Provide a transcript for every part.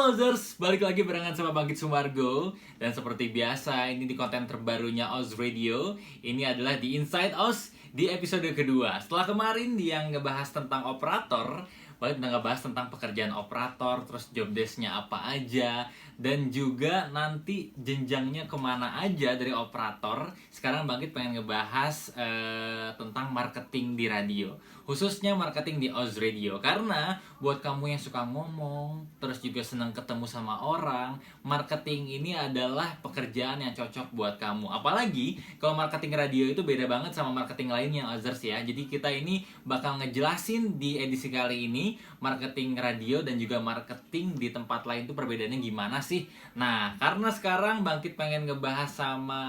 Halo Ozers, balik lagi barengan sama Bangkit Sumargo. Dan seperti biasa, ini di konten terbarunya Oz Radio. Ini adalah di Inside Oz di episode kedua. Setelah kemarin yang ngebahas tentang operator, Bangkit udah ngebahas tentang pekerjaan operator, terus job desk-nya apa aja, dan juga nanti jenjangnya kemana aja dari operator. Sekarang Bangkit pengen ngebahas tentang marketing di radio, khususnya marketing di Oz Radio. Karena buat kamu yang suka ngomong, terus juga senang ketemu sama orang, marketing ini adalah pekerjaan yang cocok buat kamu. Apalagi kalau marketing radio itu beda banget sama marketing lain yang Ozers ya. Jadi kita ini bakal ngejelasin di edisi kali ini marketing radio dan juga marketing di tempat lain itu perbedaannya gimana sih. Nah, karena sekarang Bangkit pengen ngebahas sama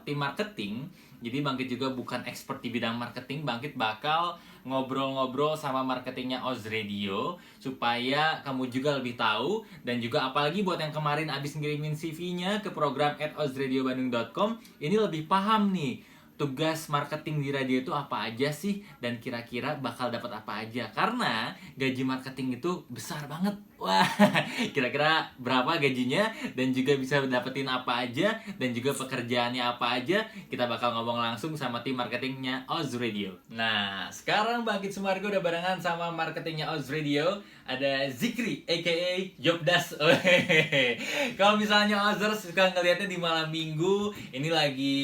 tim marketing, jadi Bangkit juga bukan expert di bidang marketing. Bangkit bakal ngobrol-ngobrol sama marketingnya Oz Radio supaya kamu juga lebih tahu. Dan juga apalagi buat yang kemarin abis ngirimin CV-nya ke program @ozradiobandung.com, ini lebih paham nih tugas marketing di radio itu apa aja sih, dan kira-kira bakal dapat apa aja. Karena gaji marketing itu besar banget. Wah, kira-kira berapa gajinya, dan juga bisa dapetin apa aja, dan juga pekerjaannya apa aja. Kita bakal ngomong langsung sama tim marketingnya Oz Radio. Nah, sekarang Bangkit Sumargo udah barengan sama marketingnya Oz Radio. Ada Zikri, aka Jobdas. Kalau misalnya Ozers suka ngeliatnya di malam minggu, ini lagi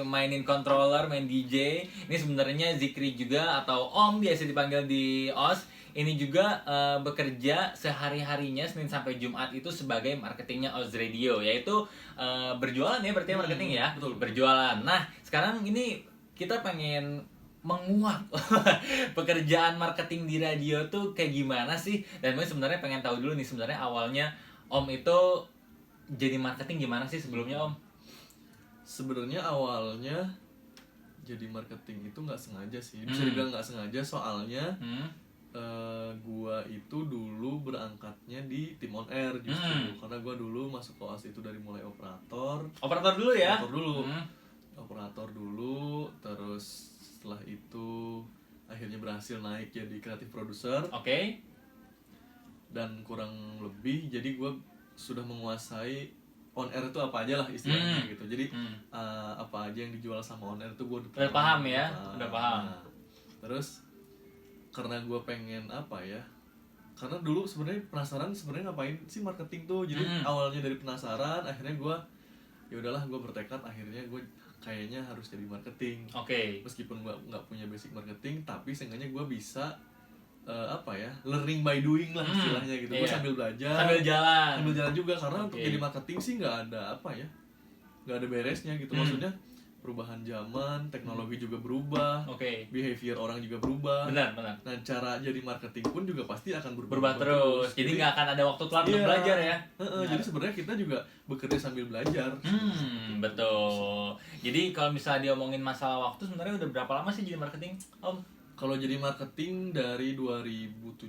mainin controller, main DJ. Ini sebenarnya Zikri juga, atau Om biasa dipanggil di Oz. Ini juga bekerja sehari-harinya Senin sampai Jumat itu sebagai marketingnya Oz Radio, yaitu berjualan ya, berarti marketing ya. Betul. Berjualan. Nah, sekarang ini kita pengen menguak pekerjaan marketing di radio tuh kayak gimana sih. Dan gue sebenarnya pengen tahu dulu nih, sebenarnya awalnya Om itu jadi marketing gimana sih sebelumnya, Om? Sebenarnya awalnya jadi marketing itu nggak sengaja sih, bisa dibilang nggak sengaja, soalnya gua itu dulu berangkatnya di tim on air justru, karena gua dulu masuk koas itu dari mulai operator Dulu ya? operator dulu, terus setelah itu akhirnya berhasil naik jadi kreatif produser. Oke. Dan kurang lebih jadi gue sudah menguasai on air itu apa aja lah istilahnya gitu. Jadi apa aja yang dijual sama on air itu gue Udah paham ya? Udah paham. Nah, terus karena gue pengen apa ya, karena dulu sebenarnya penasaran sebenarnya ngapain sih marketing tuh. Jadi awalnya dari penasaran, akhirnya gue ya udahlah, gue bertekad akhirnya gue kayaknya harus jadi marketing. Oke. Meskipun gue nggak punya basic marketing, tapi seenggaknya gue bisa learning by doing lah istilahnya gitu. Gue sambil belajar, sambil jalan juga, karena untuk jadi marketing sih nggak ada nggak ada beresnya gitu. Maksudnya perubahan zaman, teknologi juga berubah, behavior orang juga berubah. Benar. Nah, cara jadi marketing pun juga pasti akan berubah terus. Jadi nggak akan ada waktu telat untuk belajar ya. Jadi sebenarnya kita juga bekerja sambil belajar. Betul. Jadi kalau misalnya diomongin masalah waktu, sebenarnya udah berapa lama sih jadi marketing, Om? Kalau jadi marketing dari 2017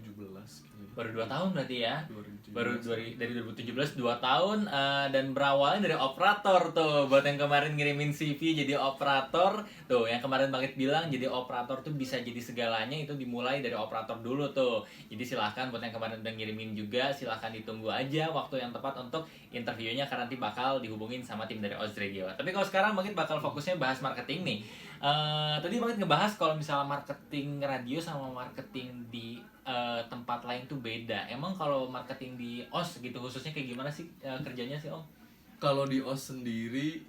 kayaknya. Baru 2 tahun berarti ya? 2017. Dari 2017 2 tahun, dan berawalnya dari operator tuh. Buat yang kemarin ngirimin CV jadi operator tuh, yang kemarin Bangkit bilang jadi operator tuh bisa jadi segalanya, itu dimulai dari operator dulu tuh. Jadi silahkan buat yang kemarin udah ngirimin juga, silahkan ditunggu aja waktu yang tepat untuk interviewnya, karena nanti bakal dihubungin sama tim dari Oz Radio. Tapi kalau sekarang Bangkit bakal fokusnya bahas marketing nih. Tadi Bangkit ngebahas kalau misalnya marketing radio sama marketing di tempat lain tuh beda. Emang kalau marketing di OS gitu khususnya kayak gimana sih kerjanya sih, Om? Kalau di OS sendiri,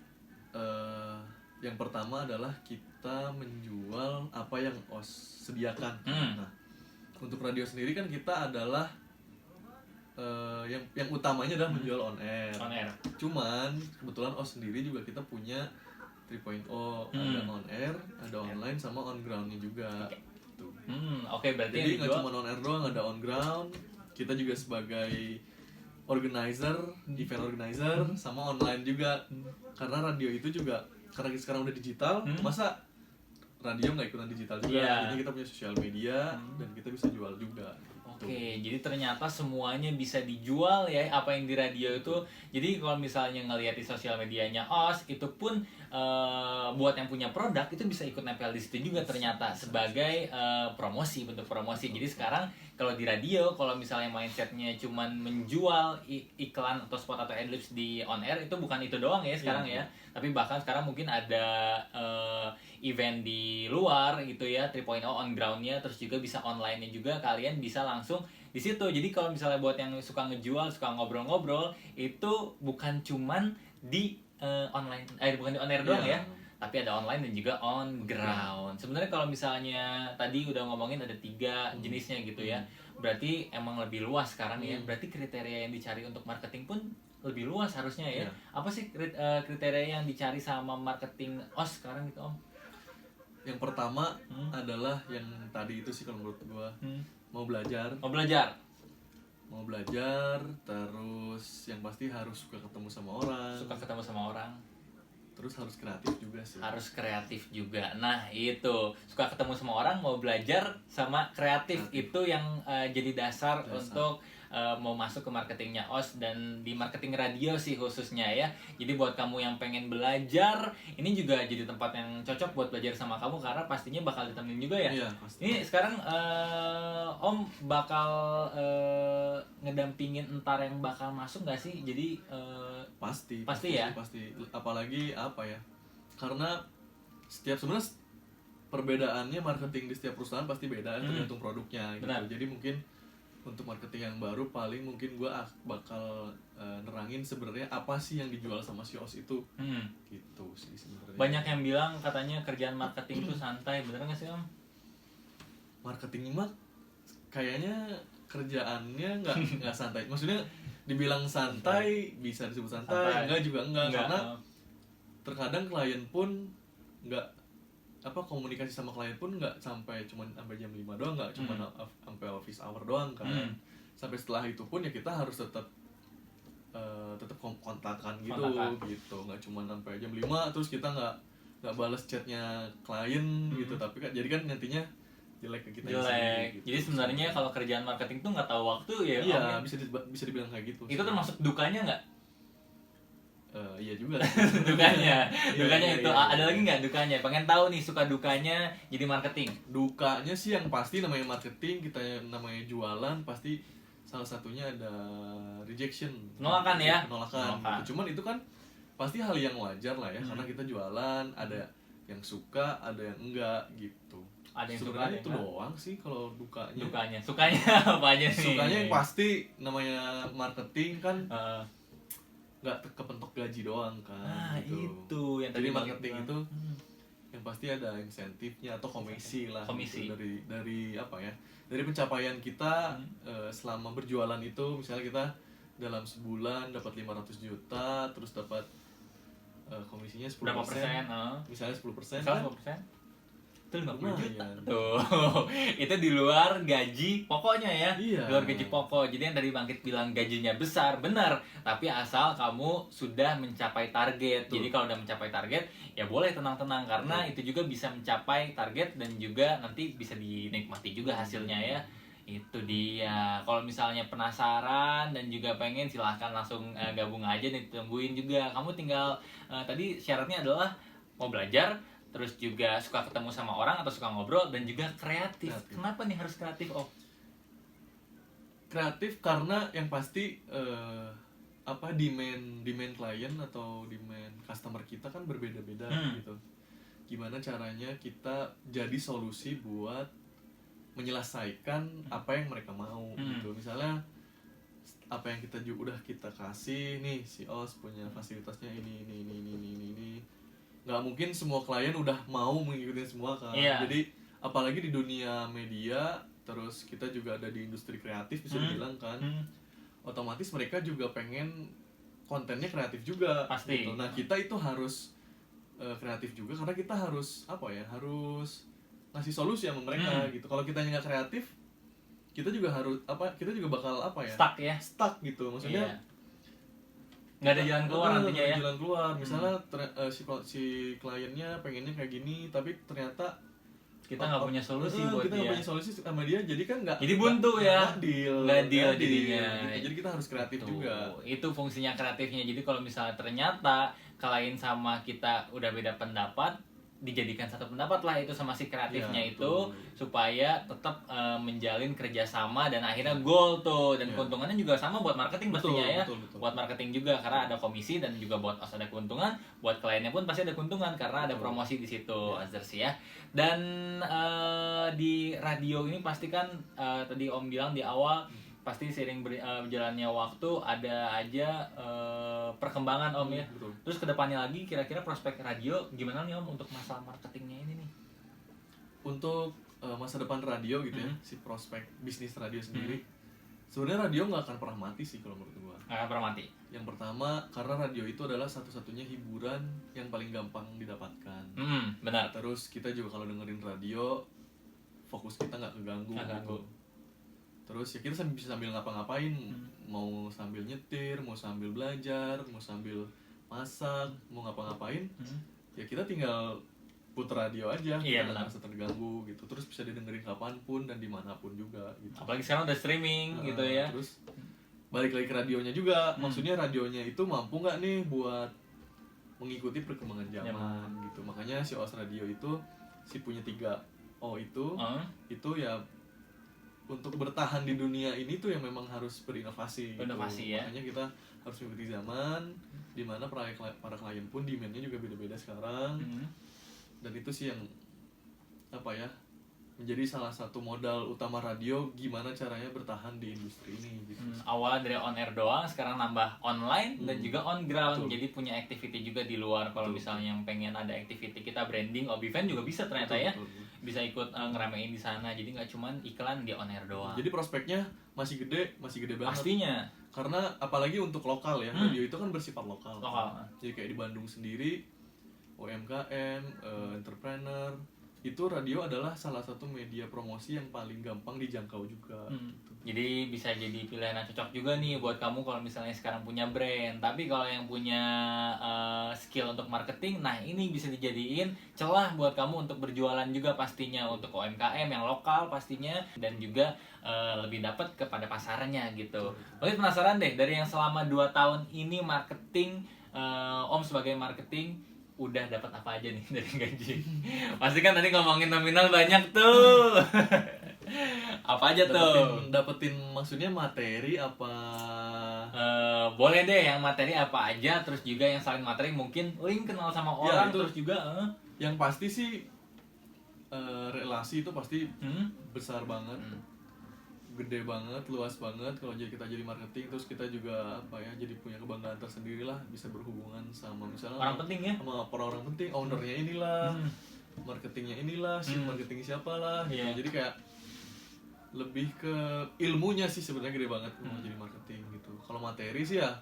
yang pertama adalah kita menjual apa yang OS sediakan. Nah, untuk radio sendiri kan kita adalah yang utamanya adalah menjual on air. Cuman kebetulan OS sendiri juga kita punya 3.0, ada on air, ada online, sama on groundnya juga. Berarti jadi nggak cuma on air doang, ada on ground. Kita juga sebagai organizer, event organizer, sama online juga. Karena radio itu juga, karena sekarang udah digital, masa radio nggak ikutan digital juga. Jadi kita punya sosial media dan kita bisa jual juga. Jadi ternyata semuanya bisa dijual ya, apa yang di radio itu. Jadi kalau misalnya ngelihat di sosial medianya OS, itu pun buat yang punya produk itu bisa ikut nempel di situ juga ternyata sebagai promosi, bentuk promosi. Jadi sekarang kalau di radio, kalau misalnya mindsetnya cuman menjual iklan atau spot atau adlibs di on air, itu bukan itu doang ya sekarang ya. Tapi bahkan sekarang mungkin ada event di luar gitu ya, 3.0 on groundnya, terus juga bisa online-nya juga, kalian bisa langsung di situ. Jadi kalau misalnya buat yang suka ngejual, suka ngobrol-ngobrol, itu bukan cuman di online, bukan di on air doang ya, tapi ada online dan juga on ground. Sebenarnya kalau misalnya tadi udah ngomongin ada 3 jenisnya gitu ya, berarti emang lebih luas sekarang ya. Berarti kriteria yang dicari untuk marketing pun lebih luas harusnya ya. Apa sih kriteria yang dicari sama marketing OS sekarang gitu, Om? Yang pertama adalah yang tadi itu sih kalau menurut gua, mau belajar, terus yang pasti harus suka ketemu sama orang, terus harus kreatif juga sih. Nah itu, suka ketemu sama orang, mau belajar, sama kreatif. Itu yang jadi dasar untuk mau masuk ke marketingnya OS dan di marketing radio sih khususnya ya. Jadi buat kamu yang pengen belajar, ini juga jadi tempat yang cocok buat belajar sama kamu, karena pastinya bakal ditemenin juga ya. Iya, pasti. Ini sekarang Om bakal ngedampingin entar yang bakal masuk nggak sih? Jadi pasti ya. Apalagi apa ya? Karena sebenarnya perbedaannya marketing di setiap perusahaan pasti beda, tergantung produknya gitu. Jadi mungkin untuk marketing yang baru paling mungkin gue bakal nerangin sebenarnya apa sih yang dijual sama si OS itu. Gitu sih sebenarnya. Banyak yang bilang katanya kerjaan marketing itu santai, bener nggak sih Om? Marketing mah kayaknya kerjaannya nggak santai. Maksudnya dibilang santai bisa disebut santai. Enggak juga enggak. Karena terkadang klien pun nggak komunikasi sama klien pun nggak sampai jam 5 doang, nggak cuma sampai office hour doang kan. Sampai setelah itu pun ya kita harus tetap kontakkan gitu, nggak cuma sampai jam 5 terus kita nggak balas chatnya klien gitu. Tapi kan jadi kan nantinya jelek ke kita sendiri gitu. Jadi sebenarnya kalau kerjaan marketing tuh nggak tahu waktu ya. Iya, bisa dibilang kayak gitu. Itu termasuk dukanya nggak? Iya juga. dukanya itu. Ada lagi nggak dukanya? Pengen tahu nih suka dukanya jadi marketing. Dukanya sih yang pasti namanya marketing, kita namanya jualan, pasti salah satunya ada rejection. Penolakan ya. Gitu. Cuman itu kan pasti hal yang wajar lah ya, karena kita jualan, ada yang suka, ada yang enggak gitu. Ada yang sebenarnya suka, itu doang sih kalau dukanya. Sukanya apa aja nih? Sukanya yang pasti namanya marketing kan nggak kepentok gaji doang kan. Itu yang jadi marketing itu yang pasti ada insentifnya atau komisi lah. Komisi. Gitu. Dari apa ya? Dari pencapaian kita selama berjualan itu, misalnya kita dalam sebulan dapat 500 juta, terus dapat komisinya 10%. Berapa persen? Misalnya 10%. Misalnya 10%. Itu 50 juta. Tuh. Itu di luar gaji pokoknya ya. Iya. Di luar gaji pokok. Jadi yang tadi Bangkit bilang gajinya besar, benar. Tapi asal kamu sudah mencapai target. Jadi kalau udah mencapai target, ya boleh tenang-tenang, karena itu juga bisa mencapai target dan juga nanti bisa dinikmati juga hasilnya ya. Itu dia. Kalau misalnya penasaran dan juga pengen, silahkan langsung gabung aja nih, tungguin juga. Kamu tinggal tadi syaratnya adalah mau belajar, terus juga suka ketemu sama orang atau suka ngobrol, dan juga kreatif. Kenapa nih harus kreatif, Om? Kreatif karena yang pasti demand klien atau demand customer kita kan berbeda-beda gitu. Gimana caranya kita jadi solusi buat menyelesaikan apa yang mereka mau gitu. Misalnya apa yang udah kita kasih nih, si OS punya fasilitasnya ini. Nggak mungkin semua klien udah mau mengikuti semua kan. Jadi apalagi di dunia media, terus kita juga ada di industri kreatif bisa dibilang kan. Otomatis mereka juga pengen kontennya kreatif juga. Pasti. Gitu. Nah kita itu harus kreatif juga, karena kita harus harus ngasih solusi sama mereka gitu. Kalau kita nggak kreatif, kita juga bakal stuck gitu. Maksudnya nggak ada jalan keluar nantinya ya. Jalan keluar. Misalnya si kliennya pengennya kayak gini, tapi ternyata kita nggak punya solusi buat kita nggak punya solusi sama dia, jadi kan jadi buntu ya, nggak deal jadinya gitu. Jadi kita harus kreatif juga. Itu fungsinya kreatifnya. Jadi kalau misalnya ternyata klien sama kita udah beda pendapat, dijadikan satu pendapat lah itu sama si kreatifnya Ya, itu betul. supaya tetap menjalin kerjasama dan akhirnya goal tuh dan Ya. keuntungannya juga sama buat marketing pastinya ya. Betul. Buat marketing juga karena ada komisi dan juga buat OS ada keuntungan, buat kliennya pun pasti ada keuntungan karena ada Betul. promosi di situ Ya. Azers ya. Dan di radio ini pasti kan tadi Om bilang di awal pasti seiring berjalannya waktu ada aja perkembangan Om ya. Betul. Terus kedepannya lagi kira-kira prospek radio gimana nih Om untuk masalah marketingnya ini nih? Untuk masa depan radio gitu ya, si prospek bisnis radio sendiri, sebenarnya radio nggak akan pernah mati sih kalau menurut gua. Nggak pernah mati. Yang pertama karena radio itu adalah satu-satunya hiburan yang paling gampang didapatkan. Benar. Terus kita juga kalau dengerin radio, fokus kita nggak keganggu. Nggak ganggu. Gitu. Terus ya kita bisa sambil ngapa-ngapain, mau sambil nyetir, mau sambil belajar, mau sambil masak, mau ngapa-ngapain, ya kita tinggal puter radio aja, Iya, nggak benar. merasa terganggu gitu. Terus bisa didengerin kapanpun dan dimanapun juga gitu. Apalagi sekarang udah streaming gitu ya. Terus balik lagi ke radionya juga, maksudnya radionya itu mampu nggak nih buat mengikuti perkembangan zaman gitu. Makanya si OS Radio itu si punya 3O itu ya untuk bertahan di dunia ini tuh yang memang harus berinovasi. Berinovasi, gitu. ya. Makanya kita harus mengikuti zaman, dimana para klien pun demandnya juga beda-beda sekarang. Dan itu sih yang menjadi salah satu modal utama radio, gimana caranya bertahan di industri ini gitu. Awalnya dari on air doang, sekarang nambah online dan juga on ground. Betul. Jadi punya activity juga di luar. Kalau Betul. misalnya yang pengen ada activity kita branding, event juga bisa ternyata ya. Betul. Bisa ikut ngeramein di sana. Jadi nggak cuman iklan di on air doang. Jadi prospeknya masih gede banget. Pastinya. Karena apalagi untuk lokal ya, radio itu kan bersifat lokal. Lokal. Jadi kayak di Bandung sendiri, UMKM, entrepreneur, itu radio adalah salah satu media promosi yang paling gampang dijangkau juga. Gitu. Jadi bisa jadi pilihan yang cocok juga nih buat kamu kalau misalnya sekarang punya brand. Tapi kalau yang punya skill untuk marketing, nah ini bisa dijadiin celah buat kamu untuk berjualan juga pastinya untuk UMKM yang lokal pastinya dan juga lebih dapat kepada pasarnya gitu. Oke, penasaran deh dari yang selama 2 tahun ini marketing, Om sebagai marketing udah dapat apa aja nih dari gaji? Pasti kan tadi ngomongin nominal banyak tuh. Apa aja tuh? Dapetin maksudnya materi apa? Boleh deh yang materi apa aja, terus juga yang selain materi mungkin link kenal sama orang, itu terus juga yang pasti sih relasi itu pasti besar banget. Gede banget, luas banget kalau kita jadi marketing. Terus kita juga jadi punya kebanggaan tersendiri lah, bisa berhubungan sama misalnya orang penting ya, sama orang penting, ownernya inilah, marketingnya inilah, marketing siapa lah gitu. Yeah. Jadi kayak lebih ke ilmunya sih sebenarnya gede banget mau jadi marketing gitu. Kalau materi sih ya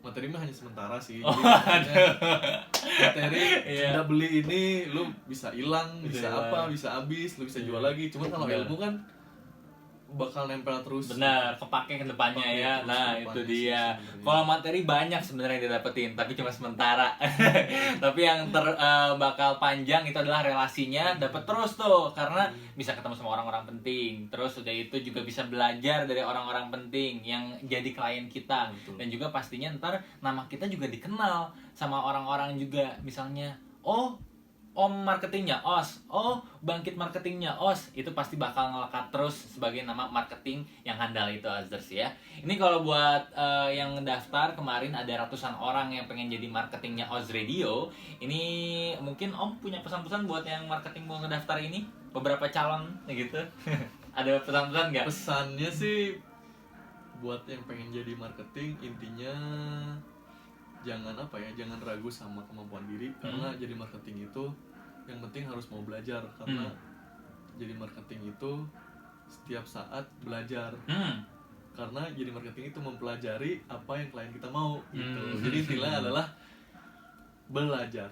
materi mah hanya sementara sih. Jadi materi udah beli ini lu bisa hilang, bisa apa, bisa habis, lu bisa jual lagi. Cuman kalau ilmu kan bakal nempel terus. Benar, kepake ke depannya ya. Nah, itu dia. Kalau materi banyak sebenarnya didapetin, tapi cuma sementara. Tapi yang bakal panjang itu adalah relasinya, dapat terus tuh karena bisa ketemu sama orang-orang penting. Terus udah itu juga bisa belajar dari orang-orang penting yang jadi klien kita. Betul. Dan juga pastinya ntar nama kita juga dikenal sama orang-orang juga. Misalnya, Om marketingnya OS, Bangkit marketingnya OS, itu pasti bakal ngelekat terus sebagai nama marketing yang handal itu Azers ya. Ini kalau buat yang daftar kemarin ada ratusan orang yang pengen jadi marketingnya OS Radio. Ini mungkin Om punya pesan-pesan buat yang marketing mau ngedaftar ini, beberapa calon gitu. Ada pesan-pesan nggak? Pesannya sih buat yang pengen jadi marketing, intinya jangan ragu sama kemampuan diri. Karena jadi marketing itu yang penting harus mau belajar. Karena jadi marketing itu setiap saat belajar. Karena jadi marketing itu mempelajari apa yang klien kita mau gitu. Jadi intinya adalah belajar,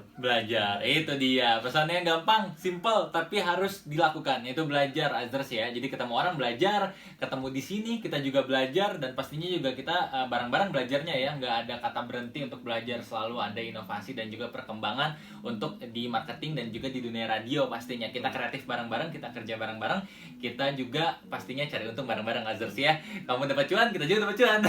itu dia pesannya, gampang, simple, tapi harus dilakukan, yaitu belajar Azers ya. Jadi ketemu orang belajar, ketemu di sini kita juga belajar, dan pastinya juga kita bareng-bareng belajarnya ya, nggak ada kata berhenti untuk belajar, selalu ada inovasi dan juga perkembangan untuk di marketing dan juga di dunia radio. Pastinya kita kreatif bareng-bareng, kita kerja bareng-bareng, kita juga pastinya cari untung bareng-bareng Azers ya. Kamu dapat cuan, kita juga dapat cuan.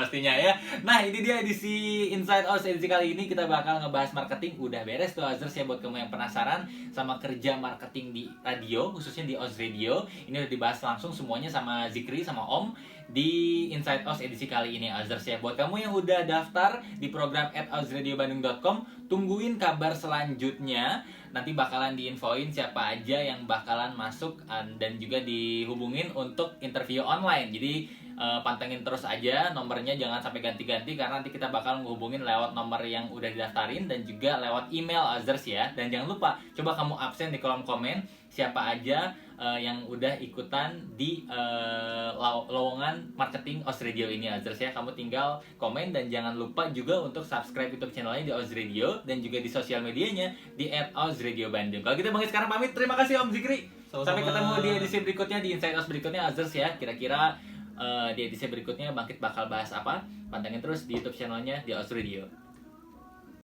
Pastinya ya. Nah, ini dia edisi Inside Oz edisi kali ini, kita bakal ngebahas bahas marketing udah beres tuh Ozers ya. Buat kamu yang penasaran sama kerja marketing di radio, khususnya di Oz Radio, ini udah dibahas langsung semuanya sama Zikri sama Om di Inside Oz edisi kali ini Ozers ya. Buat kamu yang udah daftar di program @ozradiobandung.com, tungguin kabar selanjutnya. Nanti bakalan diinfoin siapa aja yang bakalan masuk dan juga dihubungin untuk interview online. Jadi pantengin terus aja nomornya, jangan sampai ganti-ganti karena nanti kita bakal menghubungin lewat nomor yang udah didaftarin dan juga lewat email Ozers ya. Dan jangan lupa coba kamu absen di kolom komen siapa aja yang udah ikutan di lowongan marketing Oz Radio ini Ozers ya. Kamu tinggal komen dan jangan lupa juga untuk subscribe YouTube channelnya di Oz Radio dan juga di sosial medianya di @ozradiobandung. Kalau gitu Bang sekarang pamit. Terima kasih Om Zikri. Sampai ketemu di edisi berikutnya di Inside Oz berikutnya Ozers ya. Kira-kira di edisi berikutnya Bangkit bakal bahas apa? Pantengin terus di YouTube channelnya di Oz Radio.